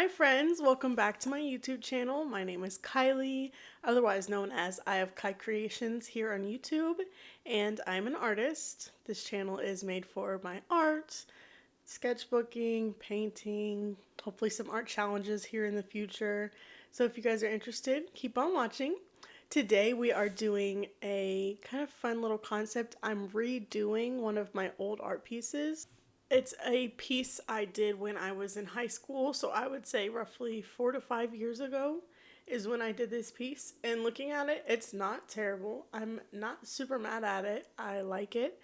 Hi friends, welcome back to my YouTube channel. My name is Kylie, otherwise known as I Have Kai Creations here on YouTube, and I'm an artist. This channel is made for my art, sketchbooking, painting, hopefully some art challenges here in the future. So if you guys are interested, keep on watching. Today we are doing a kind of fun little concept. I'm redoing one of my old art pieces. It's a piece I did when I was in high school, so I would say roughly 4 to 5 years ago is when I did this piece. And looking at it, it's not terrible. I'm not super mad at it. I like it.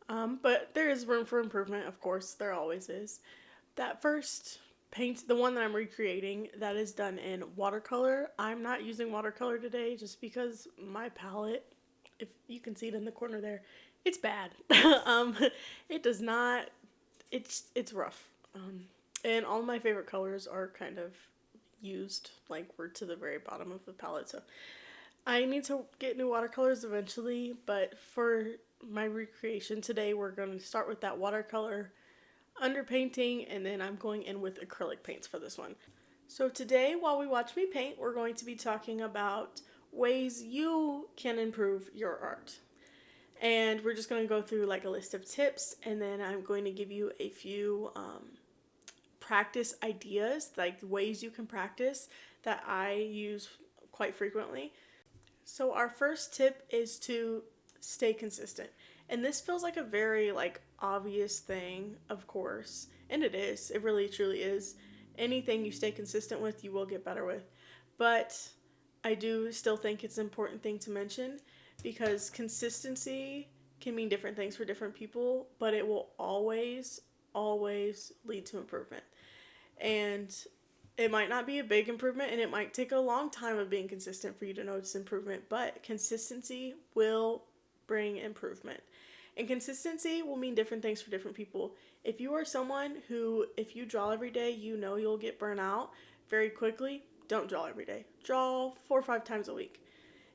But there is room for improvement, of course, there always is. That first paint, the one that I'm recreating, that is done in watercolor. I'm not using watercolor today just because my palette, if you can see it in the corner there, it's bad. um, it does not, it's rough. And all my favorite colors are kind of used, like we're to the very bottom of the palette. So I need to get new watercolors eventually, but for my recreation today, we're going to start with that watercolor underpainting, and then I'm going in with acrylic paints for this one. So today, while we watch me paint, we're going to be talking about ways you can improve your art. And we're just going to go through like a list of tips, and then I'm going to give you a few practice ideas, like ways you can practice that I use quite frequently. So our first tip is to stay consistent. And this feels like a very like obvious thing, of course, and it is. It really truly is. Anything you stay consistent with, you will get better with. But I do still think it's an important thing to mention because consistency can mean different things for different people, but it will always lead to improvement. And it might not be a big improvement and it might take a long time of being consistent for you to notice improvement, but consistency will bring improvement. And consistency will mean different things for different people. If you are someone who, if you draw every day, you know you'll get burnt out very quickly, don't draw every day. Draw 4 or 5 times a week.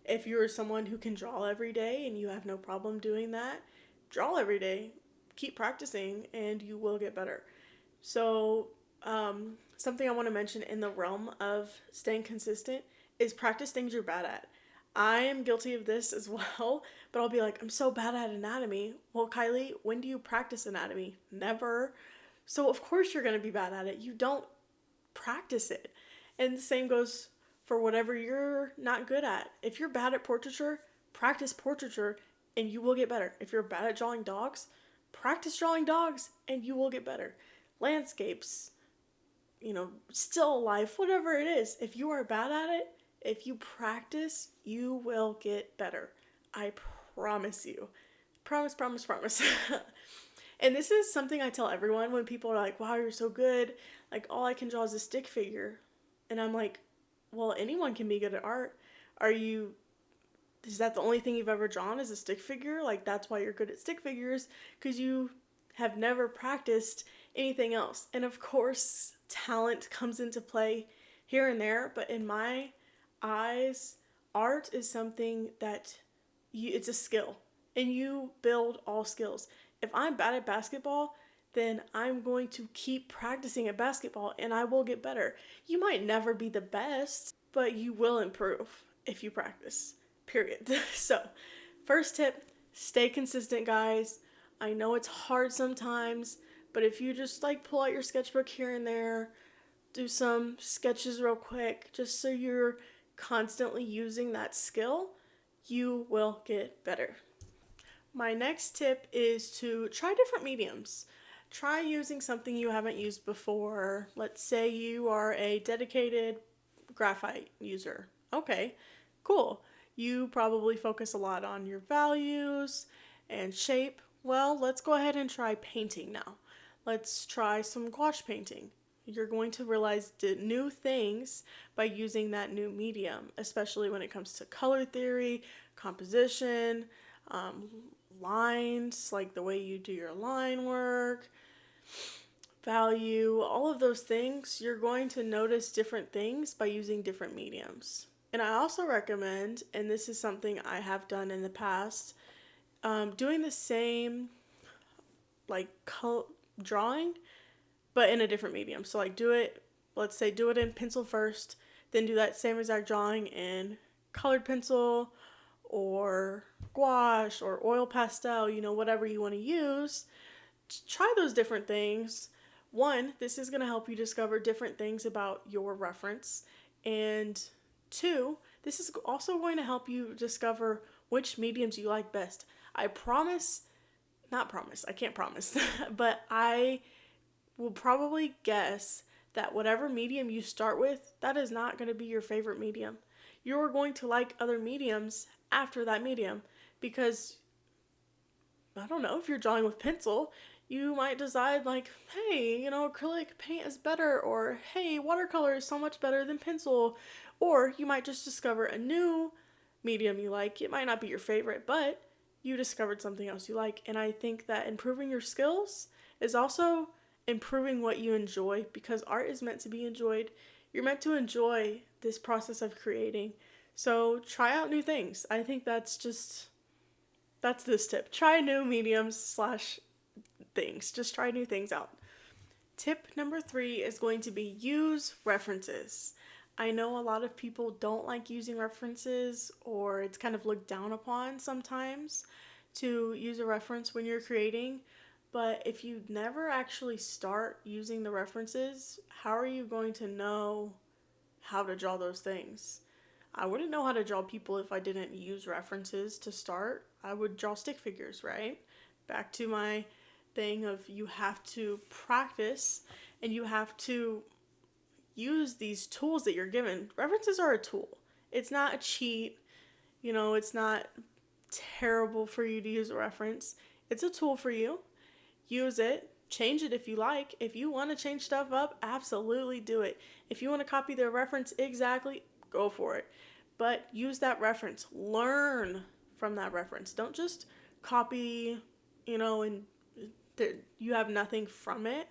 If you are someone who can draw every day and you have no problem doing that, draw every day. Keep practicing and you will get better. So, something I want to mention in the realm of staying consistent is practice things you're bad at. I am guilty of this as well, but I'll be like, I'm so bad at anatomy. Well, Kylie, when do you practice anatomy? Never. So, of course, you're going to be bad at it. You don't practice it. And the same goes for whatever you're not good at. If you're bad at portraiture, practice portraiture and you will get better. If you're bad at drawing dogs, practice drawing dogs and you will get better. Landscapes, still life, whatever it is. If you are bad at it, if you practice, you will get better. I promise you. Promise, promise, promise. And this is something I tell everyone when people are like, wow, you're so good. Like, all I can draw is a stick figure. And I'm like, well, anyone can be good at art. Is that the only thing you've ever drawn is a stick figure? Like, that's why you're good at stick figures, because you have never practiced anything else. And of course, talent comes into play here and there, but in my eyes, art is something that it's a skill, and you build all skills. If I'm bad at basketball, then I'm going to keep practicing at basketball and I will get better. You might never be the best, but you will improve if you practice. Period. So, first tip, stay consistent, guys. I know it's hard sometimes, but if you just like pull out your sketchbook here and there, do some sketches real quick, just so you're constantly using that skill, you will get better. My next tip is to try different mediums. Try using something you haven't used before. Let's say you are a dedicated graphite user. Okay, cool. You probably focus a lot on your values and shape. Well, let's go ahead and try painting now. Let's try some gouache painting. You're going to realize new things by using that new medium, especially when it comes to color theory, composition, lines, like the way you do your line work, value, all of those things. You're going to notice different things by using different mediums. And I also recommend, and this is something I have done in the past, doing the same like drawing, but in a different medium. So like do it let's say do it in pencil first, then do that same exact drawing in colored pencil or gouache or oil pastel, whatever you want to use. Try those different things. One, this is going to help you discover different things about your reference. And two, this is also going to help you discover which mediums you like best. I promise, not promise, I can't promise, but I will probably guess that whatever medium you start with, that is not going to be your favorite medium. You're going to like other mediums after that medium because, I don't know, if you're drawing with pencil, you might decide like, hey, acrylic paint is better, or hey, watercolor is so much better than pencil. Or you might just discover a new medium you like. It might not be your favorite, but you discovered something else you like. And I think that improving your skills is also improving what you enjoy, because art is meant to be enjoyed. You're meant to enjoy this process of creating. So try out new things. I think that's this tip. Try new mediums / things. Just try new things out. Tip number 3 is going to be use references. I know a lot of people don't like using references, or it's kind of looked down upon sometimes to use a reference when you're creating. But if you never actually start using the references, how are you going to know how to draw those things? I wouldn't know how to draw people if I didn't use references to start. I would draw stick figures, right? Back to my thing of you have to practice and you have to use these tools that you're given. References are a tool. It's not a cheat. It's not terrible for you to use a reference. It's a tool for you. Use it. Change it if you like. If you want to change stuff up, absolutely do it. If you want to copy their reference exactly, go for it. But use that reference. Learn from that reference. Don't just copy, and you have nothing from it.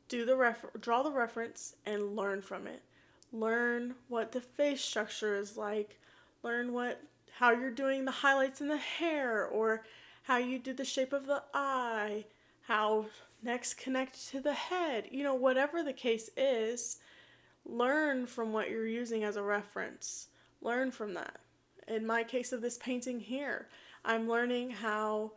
Draw the reference and learn from it. Learn what the face structure is like. Learn how you're doing the highlights in the hair, or how you do the shape of the eye, how necks connect to the head. Whatever the case is, learn from what you're using as a reference. Learn from that. In my case of this painting here, I'm learning how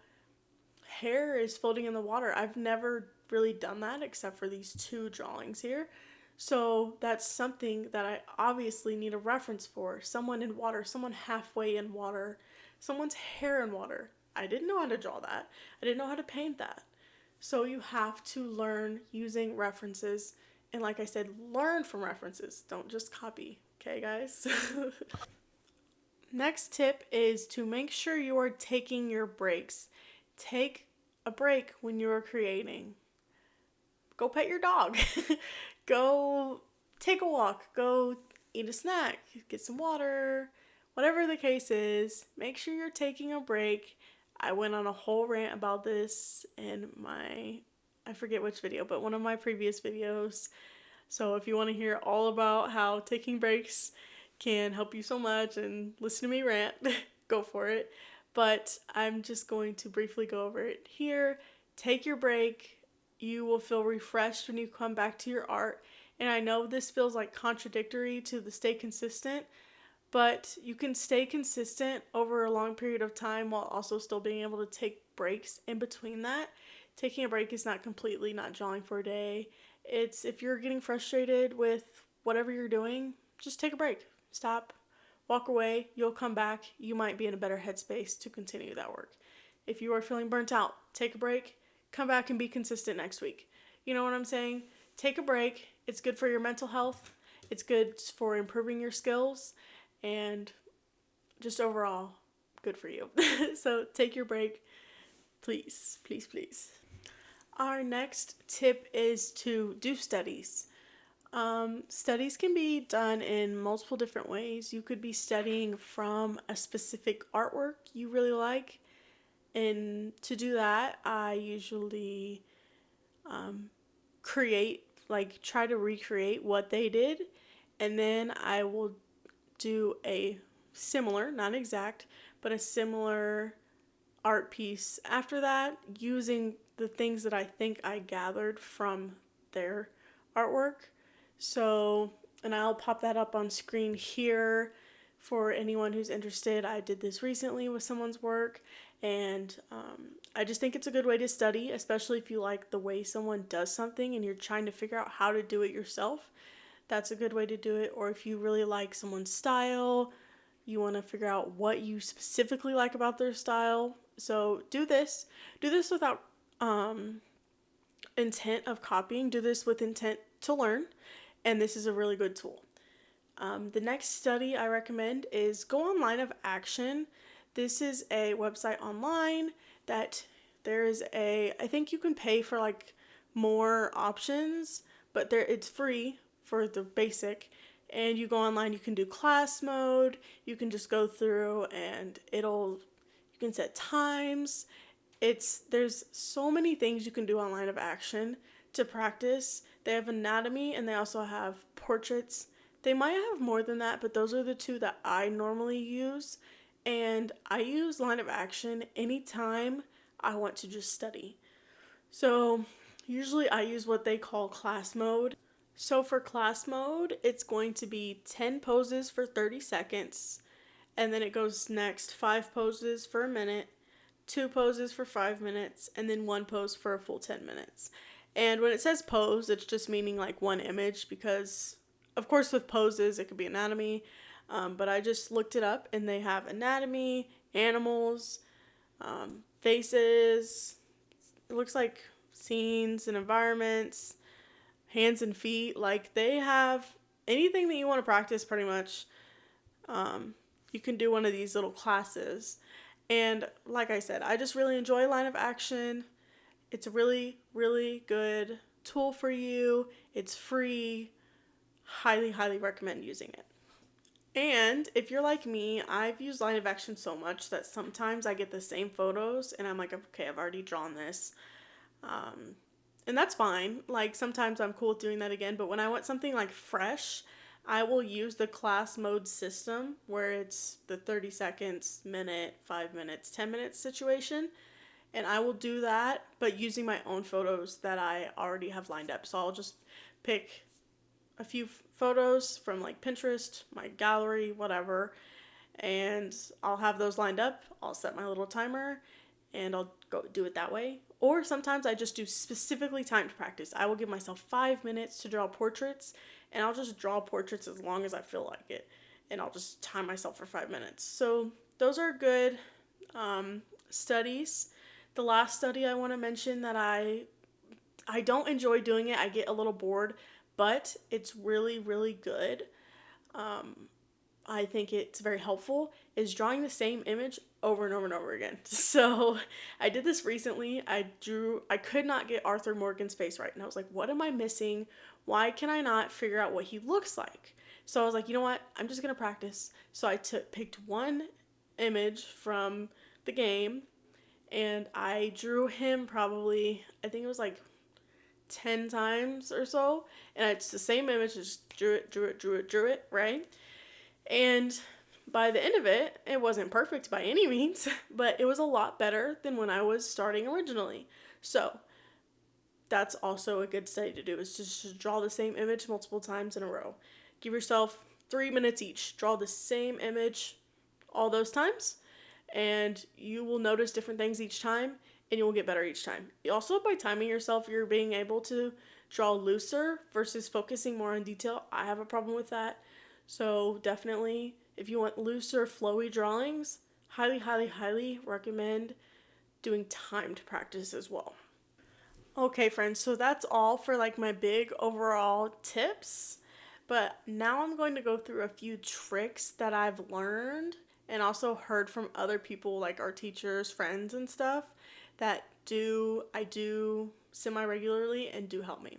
hair is floating in the water. I've never really done that except for these 2 drawings here. So that's something that I obviously need a reference for. Someone in water, someone halfway in water, someone's hair in water. I didn't know how to draw that. I didn't know how to paint that. So you have to learn using references. And like I said, learn from references. Don't just copy. Okay, guys? Next tip is to make sure you are taking your breaks. Take a break when you are creating. Go pet your dog. Go take a walk. Go eat a snack. Get some water. Whatever the case is, make sure you're taking a break. I went on a whole rant about this in I forget which video, but one of my previous videos. So if you want to hear all about how taking breaks can help you so much and listen to me rant, go for it. But I'm just going to briefly go over it here. Take your break. You will feel refreshed when you come back to your art. And I know this feels like contradictory to the stay consistent, but you can stay consistent over a long period of time while also still being able to take breaks in between that. Taking a break is not completely not drawing for a day. It's if you're getting frustrated with whatever you're doing, just take a break. Stop. Walk away. You'll come back. You might be in a better headspace to continue that work. If you are feeling burnt out, take a break. Come back and be consistent next week. You know what I'm saying? Take a break. It's good for your mental health. It's good for improving your skills. And just overall, good for you. So take your break. Please, please, please. Our next tip is to do studies. Studies can be done in multiple different ways. You could be studying from a specific artwork you really like. And to do that, I usually try to recreate what they did. And then I will do a similar, not exact, but a similar art piece after that, using the things that I think I gathered from their artwork. So, and I'll pop that up on screen here for anyone who's interested. I did this recently with someone's work, and I just think it's a good way to study, especially if you like the way someone does something and you're trying to figure out how to do it yourself. That's a good way to do it. Or if you really like someone's style, you want to figure out what you specifically like about their style. So do this. Do this without intent of copying. Do this with intent to learn. And this is a really good tool. The next study I recommend is Go On Line of Action. This is a website online that there is I think you can pay for like more options, but it's free for the basic. And you go online, you can do class mode, you can just go through and you can set times. There's so many things you can do on Line of Action to practice. They have anatomy and they also have portraits. They might have more than that, but those are the two that I normally use. And I use Line of Action anytime I want to just study. So usually I use what they call class mode. So for class mode, it's going to be 10 poses for 30 seconds. And then it goes next 5 poses for a minute, 2 poses for 5 minutes, and then 1 pose for a full 10 minutes. And when it says pose, it's just meaning like one image because, of course, with poses, it could be anatomy. But I just looked it up and they have anatomy, animals, faces, it looks like scenes and environments, hands and feet. Like they have anything that you want to practice pretty much. You can do one of these little classes. And like I said, I just really enjoy Line of Action. It's a really, really good tool for you. It's free. Highly, highly recommend using it. And if you're like me, I've used Line of Action so much that sometimes I get the same photos and I'm like, okay, I've already drawn this. And that's fine. Like sometimes I'm cool with doing that again, but when I want something like fresh, I will use the class mode system where it's the 30 seconds, minute, 5 minutes, 10 minutes situation. And I will do that, but using my own photos that I already have lined up. So I'll just pick a few photos from like Pinterest, my gallery, whatever, and I'll have those lined up. I'll set my little timer and I'll go do it that way. Or sometimes I just do specifically timed practice. I will give myself 5 minutes to draw portraits and I'll just draw portraits as long as I feel like it. And I'll just time myself for 5 minutes. So those are good studies. The last study I want to mention that I don't enjoy doing it. I get a little bored, but it's really, really good. I think it's very helpful, is drawing the same image over and over and over again. So I did this recently. I could not get Arthur Morgan's face right. And I was like, what am I missing? Why can I not figure out what he looks like? So I was like, you know what? I'm just going to practice. So I picked one image from the game and I drew him probably, I think it was like 10 times or so. And it's the same image, just drew it, right? And by the end of it, it wasn't perfect by any means, but it was a lot better than when I was starting originally. So that's also a good study to do, is just to draw the same image multiple times in a row. Give yourself 3 minutes each. Draw the same image all those times, and you will notice different things each time, and you will get better each time. Also, by timing yourself, you're being able to draw looser versus focusing more on detail. I have a problem with that. So definitely, if you want looser, flowy drawings, highly, highly, highly recommend doing timed practice as well. Okay, friends, so that's all for like my big overall tips. But now I'm going to go through a few tricks that I've learned and also heard from other people, like our teachers, friends, and stuff that I do semi-regularly and do help me.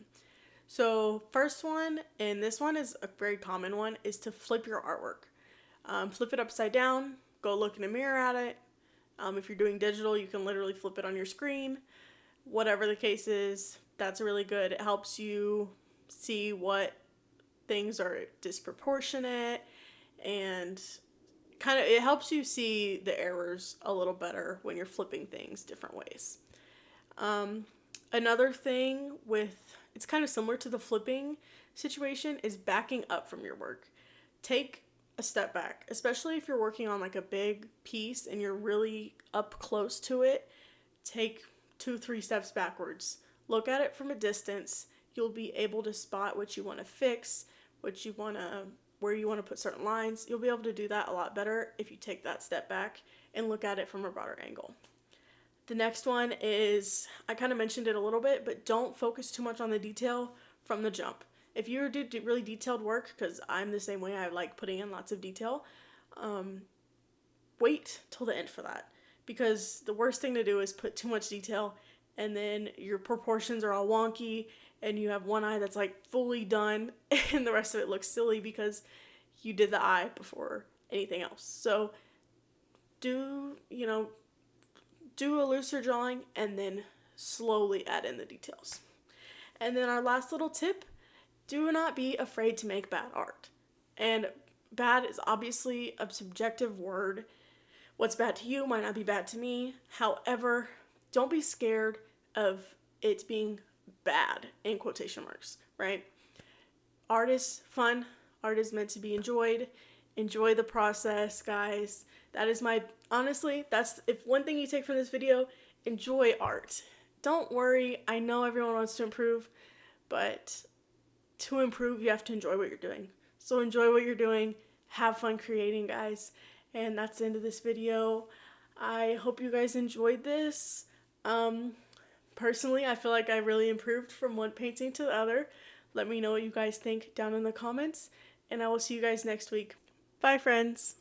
So first one, and this one is a very common one, is to flip your artwork. Flip it upside down, go look in a mirror at it. If you're doing digital, you can literally flip it on your screen. Whatever the case is, that's really good. It helps you see what things are disproportionate and it helps you see the errors a little better when you're flipping things different ways. Another thing it's kind of similar to the flipping. situation is backing up from your work. Take a step back, especially if you're working on like a big piece and you're really up close to it. Take 2-3 steps backwards. Look at it from a distance. You'll be able to spot what you want to fix, what you want to, where you want to put certain lines. You'll be able to do that a lot better if you take that step back and look at it from a broader angle. The next one is, I kind of mentioned it a little bit, but don't focus too much on the detail from the jump. If you do really detailed work, because I'm the same way, I like putting in lots of detail, wait till the end for that. Because the worst thing to do is put too much detail and then your proportions are all wonky and you have one eye that's like fully done and the rest of it looks silly because you did the eye before anything else. So do a looser drawing and then slowly add in the details. And then our last little tip, do not be afraid to make bad art. And bad is obviously a subjective word. What's bad to you might not be bad to me. However, don't be scared of it being bad, in quotation marks, right? Art is fun. Art is meant to be enjoyed. Enjoy the process, guys. That is honestly, if one thing you take from this video, enjoy art. Don't worry, I know everyone wants to improve, but to improve, you have to enjoy what you're doing. So enjoy what you're doing. Have fun creating, guys. And that's the end of this video. I hope you guys enjoyed this. Personally, I feel like I really improved from one painting to the other. Let me know what you guys think down in the comments, and I will see you guys next week. Bye, friends.